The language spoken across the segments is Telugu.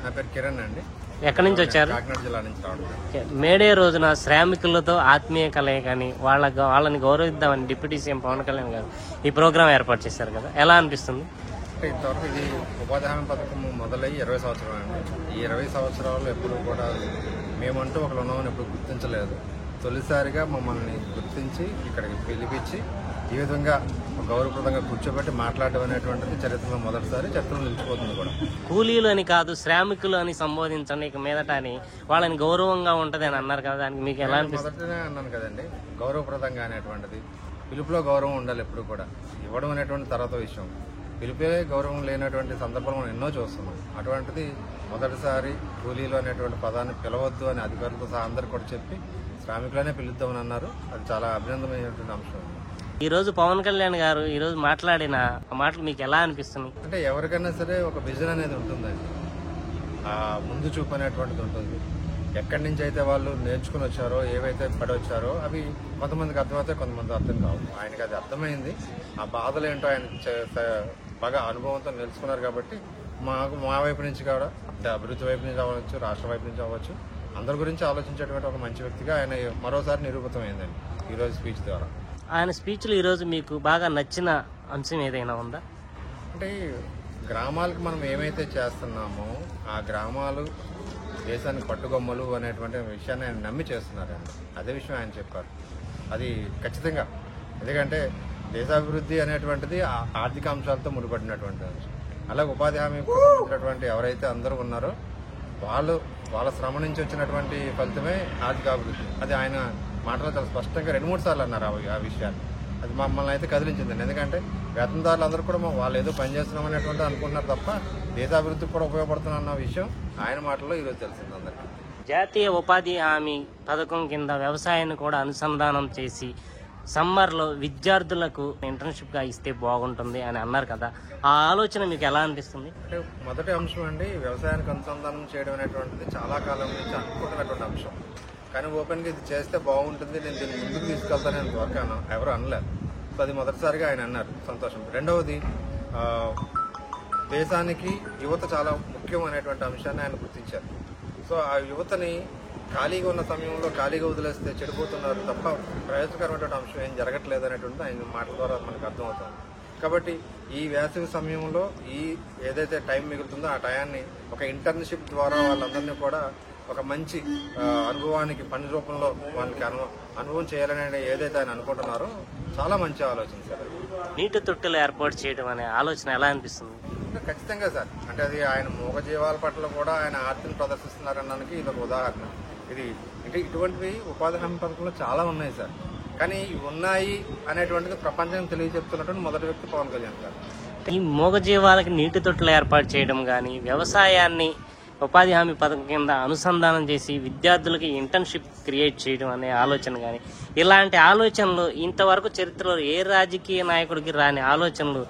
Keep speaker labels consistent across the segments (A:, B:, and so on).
A: నా పేరు కిరణ్ అండి.
B: ఎక్కడి నుంచి వచ్చారు?
A: కాకినాడ జిల్లా నుంచి రావడం.
B: మేడే రోజున శ్రామికులతో ఆత్మీయ కలయికని వాళ్ళని గౌరవిద్దామని డిప్యూటీ సీఎం పవన్ కళ్యాణ్ గారు ఈ ప్రోగ్రాం ఏర్పాటు చేశారు కదా, ఎలా అనిపిస్తుంది?
A: అంటే ఇంతవరకు ఇది ఉపాధి హామీ పథకం మొదలయ్యి 20 సంవత్సరాలు అండి. ఈ 20 సంవత్సరాలు ఎప్పుడు కూడా మేమంటూ ఒకరు ఉన్నామని ఎప్పుడు గుర్తించలేదు. తొలిసారిగా మమ్మల్ని గుర్తించి ఇక్కడికి పిలిపించి ఈ విధంగా గౌరవప్రదంగా కూర్చోబెట్టి మాట్లాడడం అనేటువంటిది చరిత్రలో మొదటిసారి, చరిత్రలో నిలిచిపోతుంది కూడా.
B: కూలీలు అని కాదు, శ్రామికులు అని సంబోధించండి ఇక మీదట అని వాళ్ళని గౌరవంగా ఉంటది అని అన్నారు కదా, దానికి మీకు ఎలా అనిపిస్తుంది?
A: మొదటనే అన్నాను కదండి, గౌరవప్రదంగా అనేటువంటిది. పిలుపులో గౌరవం ఉండాలి ఎప్పుడు కూడా. ఇవ్వడం అనేటువంటి తర్వాత విషయం. పిలిపే గౌరవం లేనటువంటి సందర్భాలు మనం ఎన్నో చూస్తున్నాం. అటువంటిది మొదటిసారి కూలీలు అనేటువంటి పదాన్ని పిలవద్దు అని అధికారులతో సహా అందరు కూడా చెప్పి శ్రామికులనే పిలుద్దామని అన్నారు. అది చాలా అభినందనమైనటువంటి అంశం.
B: ఈ రోజు పవన్ కళ్యాణ్ గారు ఈ రోజు మాట్లాడిన మాటలు మీకు ఎలా అనిపిస్తుంది?
A: అంటే ఎవరికైనా సరే ఒక విజన్ అనేది ఉంటుందండి, ఆ ముందు చూపు అనేటువంటిది ఉంటుంది. ఎక్కడి నుంచి అయితే వాళ్ళు నేర్చుకుని వచ్చారో, ఏవైతే పడి వచ్చారో అవి కొంతమందికి అర్థమవుతాయి, కొంతమంది అర్థం కావు. ఆయనకి అది అర్థమైంది. ఆ బాధలు ఏంటో ఆయన బాగా అనుభవంతో తెలుసుకున్నారు కాబట్టి మా వైపు నుంచి కూడా, అంటే అభివృద్ధి వైపు నుంచి అవ్వచ్చు, రాష్ట్ర వైపు నుంచి అవ్వచ్చు, అందరి గురించి ఆలోచించేటువంటి ఒక మంచి వ్యక్తిగా ఆయన మరోసారి నిరూపితమైందండి ఈరోజు స్పీచ్ ద్వారా.
B: ఆయన స్పీచ్లో ఈరోజు మీకు బాగా నచ్చిన అంశం ఏదైనా ఉందా?
A: అంటే గ్రామాలకు మనం ఏమైతే చేస్తున్నామో ఆ గ్రామాలు దేశానికి పట్టుగొమ్మలు అనేటువంటి విషయాన్ని ఆయన నమ్మి చేస్తున్నారండి. అదే విషయం ఆయన చెప్పారు. అది ఖచ్చితంగా, ఎందుకంటే దేశాభివృద్ధి అనేటువంటిది ఆర్థిక అంశాలతో ముడిపడినటువంటి అంశం. అలాగే ఉపాధి హామీ సంబంధించినటువంటి ఎవరైతే అందరూ ఉన్నారో వాళ్ళ శ్రమ నుంచి వచ్చినటువంటి ఫలితమే ఆర్థిక అభివృద్ధి. అది ఆయన మాటలో చాలా స్పష్టంగా 2-3 సార్లు అన్నారు ఆ విషయాన్ని. అది మమ్మల్ని అయితే కదిలించిందండి. ఎందుకంటే వేతనదారులు అందరూ కూడా వాళ్ళు ఏదో పని చేస్తున్నాం అనేటువంటి అనుకుంటున్నారు తప్ప దేశాభివృద్ధికి కూడా ఉపయోగపడుతున్న విషయం ఆయన మాటల్లో ఈరోజు తెలిసింది అందరికీ.
B: జాతీయ ఉపాధి హామీ పథకం కింద వ్యవసాయాన్ని కూడా అనుసంధానం చేసి సమ్మర్లో విద్యార్థులకు ఇంటర్న్షిప్ గా ఇస్తే బాగుంటుంది అని అన్నారు కదా, ఆ ఆలోచన మీకు ఎలా అనిపిస్తుంది?
A: అంటే మొదటి అంశం అండి, వ్యవసాయానికి అనుసంధానం చేయడం అనేటువంటిది చాలా కాలం నుంచి అనుకుంటున్నటువంటి అంశం. కానీ ఓపెన్గా ఇది చేస్తే బాగుంటుంది, నేను దీన్ని ముందుకు తీసుకెళ్తానని ఇంతవరకు ఎవరు అనలేదు. సో అది మొదటిసారిగా ఆయన అన్నారు, సంతోషం. రెండవది, దేశానికి యువత చాలా ముఖ్యం అనేటువంటి అంశాన్ని ఆయన గుర్తించారు. సో ఆ యువతని ఖాళీగా ఉన్న సమయంలో ఖాళీగా వదిలేస్తే చెడిపోతున్నారు తప్ప ప్రయోజనకరమైనటువంటి అంశం ఏం జరగట్లేదు అనేటువంటిది ఆయన మాటల ద్వారా మనకు అర్థమవుతుంది. కాబట్టి ఈ వేసవి సమయంలో ఏదైతే టైం మిగులుతుందో ఆ టయాన్ని ఒక ఇంటర్న్షిప్ ద్వారా వాళ్ళందరినీ కూడా ఒక మంచి అనుభవానికి పని రూపంలో వాళ్ళకి అనుభవం చేయాలని ఏదైతే ఆయన అనుకుంటున్నారో చాలా మంచి ఆలోచన సార్.
B: నీటి తొట్టెలు ఏర్పాటు చేయడం అనే ఆలోచన ఎలా అనిపిస్తుంది?
A: ఖచ్చితంగా సార్, అంటే అది ఆయన మూగజీవాల పట్ల కూడా ఆయన ఆర్తిని ప్రదర్శిస్తున్నారనడానికి ఇది ఒక ఉదాహరణ. ఇది అంటే ఇటువంటివి ఉపాధి హామీ పథకంలో చాలా ఉన్నాయి సార్. కానీ ఉన్నాయి అనేటువంటిది ప్రపంచం తెలియజెప్తున్నటువంటి మొదటి వ్యక్తి పవన్ కళ్యాణ్ గారు.
B: ఈ మూగజీవాలకి నీటి తొట్టెలు ఏర్పాటు చేయడం కానీ, వ్యవసాయాన్ని ఉపాధి హామీ పథకం కింద అనుసంధానం చేసి విద్యార్థులకి ఇంటర్న్షిప్ క్రియేట్ చేయడం అనే ఆలోచన కానీ, ఇలాంటి ఆలోచనలు ఇంతవరకు చరిత్రలో ఏ రాజకీయ నాయకుడికి రాని ఆలోచనలు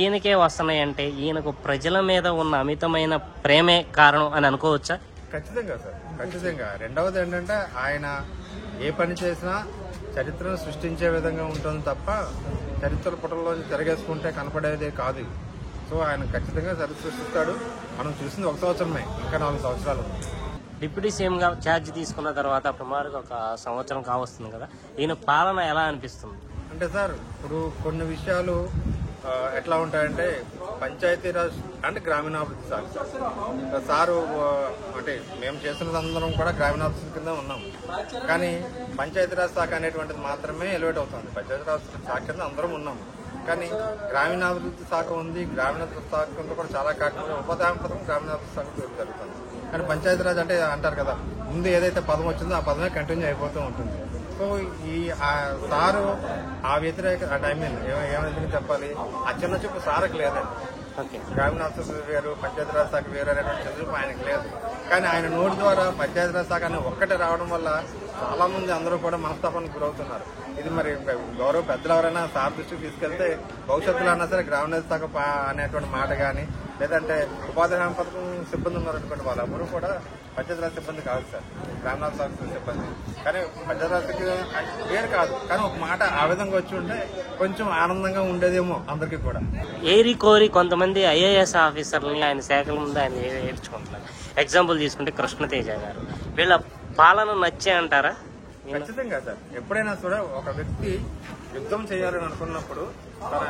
B: ఈయనకే వస్తున్నాయంటే ఈయనకు ప్రజల మీద ఉన్న అమితమైన ప్రేమే కారణం అని అనుకోవచ్చా?
A: ఖచ్చితంగా సార్, ఖచ్చితంగా. రెండవది ఏంటంటే ఆయన ఏ పని చేసినా చరిత్రను సృష్టించే విధంగా ఉంటుంది తప్ప చరిత్ర పుటల్లో తిరగేసుకుంటే కనపడేదే కాదు. సో ఆయన ఖచ్చితంగా చరిత్ర సృష్టిస్తాడు. మనం చూసింది 1 సంవత్సరమే, ఇంకా 4 సంవత్సరాలు.
B: డిప్యూటీ సీఎంగా ఛార్జ్ తీసుకున్న తర్వాత సుమారుగా 1 సంవత్సరం కావస్తుంది కదా, ఈయన పాలన ఎలా అనిపిస్తుంది?
A: అంటే సార్, ఇప్పుడు కొన్ని విషయాలు ఎట్లా ఉంటాయంటే పంచాయతీరాజ్ అంటే గ్రామీణాభివృద్ధి సారు అంటే మేము చేస్తున్నదందరం కూడా గ్రామీణాభివృద్ధి కింద ఉన్నాం. కానీ పంచాయతీరాజ్ శాఖ అనేటువంటిది మాత్రమే ఎలివేట్ అవుతుంది. పంచాయతీరాజ్ శాఖ కింద అందరం ఉన్నాము. కానీ గ్రామీణాభివృద్ధి శాఖ ఉంది. గ్రామీణాభివృద్ధి శాఖ కింద కూడా చాలా కాకుండా ఉపాధి హామీ పథకం గ్రామీణాభివృద్ధి శాఖ జరుగుతుంది. కానీ పంచాయతీరాజ్ అంటే అంటారు కదా, ముందు ఏదైతే పదం వచ్చిందో ఆ పదమే కంటిన్యూ అయిపోతూ ఉంటుంది. సో సారు ఆ వ్యతిరేక ఏమైనా చెప్పాలి, ఆ చిన్న చూపు సారకు లేదండి. గ్రామీణాభివృద్ధి వేరు, పంచాయతీరాజ్ శాఖ వేరు అనేటువంటి చిన్న చూపు ఆయనకు లేదు. కానీ ఆయన నోటి ద్వారా పంచాయతీరాజ్ శాఖ అని ఒక్కటే రావడం వల్ల చాలా మంది అందరూ కూడా మనస్తాపానికి గురవుతున్నారు. ఇది మరి గౌరవ పెద్దలు ఎవరైనా సార్ దృష్టికి తీసుకెళ్తే భవిష్యత్తులో అన్నా సరే గ్రామీణ శాఖ అనేటువంటి మాట కానీ, లేదంటే ఉపాధి హామీ పథకం సిబ్బంది ఉన్నారనుకోండి, వాళ్ళెవరూ కూడా పంచాయతీరాజ్ సిబ్బంది కాదు సార్, గ్రామీణాభివృద్ధి శాఖ సిబ్బంది. కానీ పంచాయతీరాజ్కి పేరు కాదు, కానీ ఒక మాట ఆ విధంగా వచ్చి ఉంటే కొంచెం ఆనందంగా ఉండేదేమో అందరికీ కూడా.
B: ఏరి కోరి కొంతమంది ఐఏఎస్ ఆఫీసర్లని ఆయన శాఖల ముందు ఆయన ఏర్చుకుంటున్నారు. ఎగ్జాంపుల్ తీసుకుంటే కృష్ణతేజ గారు, వీళ్ళ పాలన నచ్చే అంటారా?
A: ఖచ్చితంగా సార్. ఎప్పుడైనా కూడా ఒక వ్యక్తి యుద్ధం చేయాలని అనుకున్నప్పుడు తన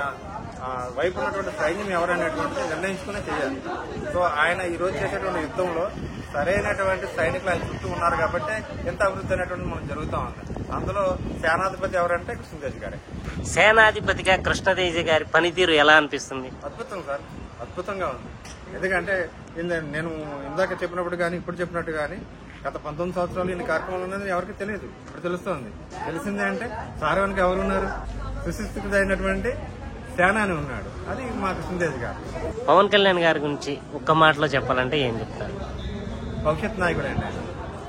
A: వైపు ఉన్నటువంటి సైన్యం ఎవరనేటువంటిది నిర్ణయించుకునే చేయాలి. సో ఆయన ఈ రోజు చేసేటువంటి యుద్ధంలో సరైనటువంటి సైనికులు ఆయన చుట్టూ ఉన్నారు కాబట్టి ఎంత అభివృద్ధి అనేటువంటి మనం జరుగుతూ ఉంది. అందులో సేనాధిపతి ఎవరంటే కృష్ణతేజ గారే.
B: సేనాధిపతిగా కృష్ణతేజ గారి పనితీరు ఎలా అనిపిస్తుంది?
A: అద్భుతం సార్, అద్భుతంగా ఉంది. ఎందుకంటే నేను ఇందాక చెప్పినప్పుడు కానీ ఇప్పుడు చెప్పినట్టు కానీ గత 19 సంవత్సరాలు ఇన్ని కార్యక్రమాలు ఉన్నది ఎవరికి తెలియదు. ఇప్పుడు తెలుస్తోంది. తెలిసిందే అంటే సార్ వెనక ఎవరు ఉన్నారు? సుశిక్షితుడు అయినటువంటి సేనాని ఉన్నాడు. అది మా కృష్ణతేజ గారు.
B: పవన్ కళ్యాణ్ గారి గురించి ఒక్క మాటలో చెప్పాలంటే ఏం చెప్తారు?
A: భవిష్యత్ నాయకుడు అండి.